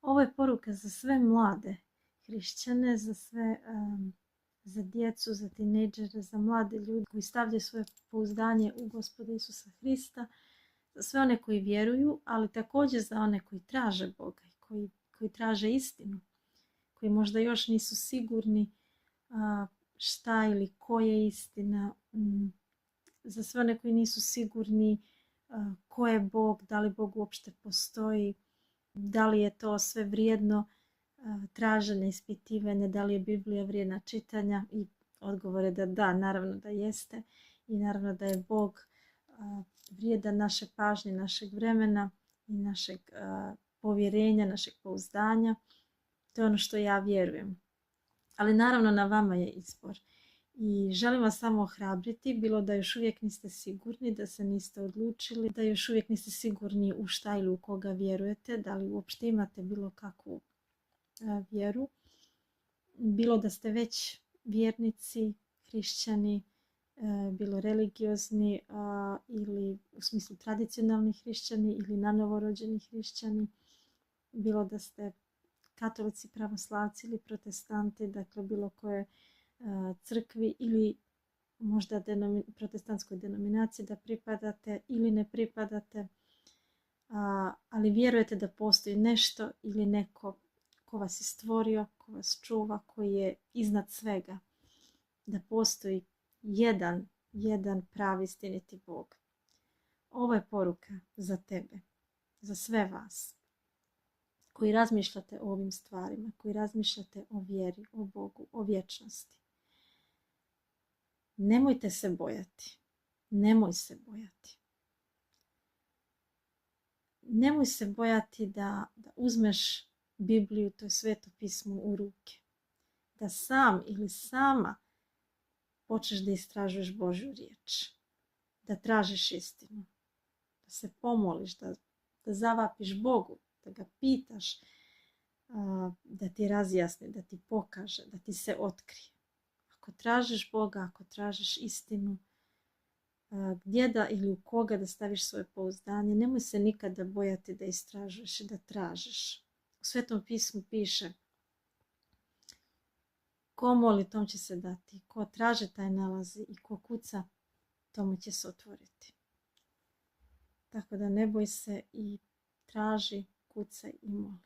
Ovo je poruka za sve mlade hrišćane, za djecu, za tinejdžere, za mlade ljudi koji stavljaju svoje pouzdanje u Gospoda Isusa Hrista, za sve one koji vjeruju, ali također za one koji traže Boga i koji traže istinu, koji možda još nisu sigurni šta ili ko je istina, za sve one koji nisu sigurni ko je Bog, da li Bog uopšte postoji, da li je to sve vrijedno traženje, ispitivanje, da li je Biblija vrijedna čitanja, i odgovor je da, naravno da jeste, i naravno da je Bog vrijedan naše pažnje, našeg vremena i našeg povjerenja, našeg pouzdanja. To je ono što ja vjerujem. Ali naravno na vama je izbor. I želim vas samo ohrabriti, bilo da još uvijek niste sigurni, da se niste odlučili, da još uvijek niste sigurni u šta ili u koga vjerujete, da li uopšte imate bilo kakvu vjeru. Bilo da ste već vjernici, hrišćani, bilo religiozni ili u smislu tradicionalni hrišćani ili nanovorođeni hrišćani, bilo da ste katolici, pravoslavci ili protestanti, dakle bilo koje crkvi ili možda protestantskoj denominaciji da pripadate ili ne pripadate, ali vjerujete da postoji nešto ili neko ko vas je stvorio, ko vas čuva, koji je iznad svega, da postoji jedan pravi istiniti Bog. Ovo je poruka za tebe, za sve vas koji razmišljate o ovim stvarima, koji razmišljate o vjeri, o Bogu, o vječnosti. Nemojte se bojati. Nemoj se bojati. Nemoj se bojati da uzmeš Bibliju, to je Sveto pismo, u ruke. Da sam ili sama počneš da istražuješ Božju riječ. Da tražiš istinu. Da se pomoliš, da zavapiš Bogu, da ga pitaš, da ti razjasni, da ti pokaže, da ti se otkrije. Ako tražiš Boga, ako tražiš istinu, gdje da ili u koga da staviš svoje pouzdanje, nemoj se nikada bojati da istražuješ i da tražiš. U Svetom pismu piše: ko moli, tom će se dati, ko traži, taj nalazi, i ko kuca, tomu će se otvoriti. Tako da ne boj se i traži, kucaj i moli.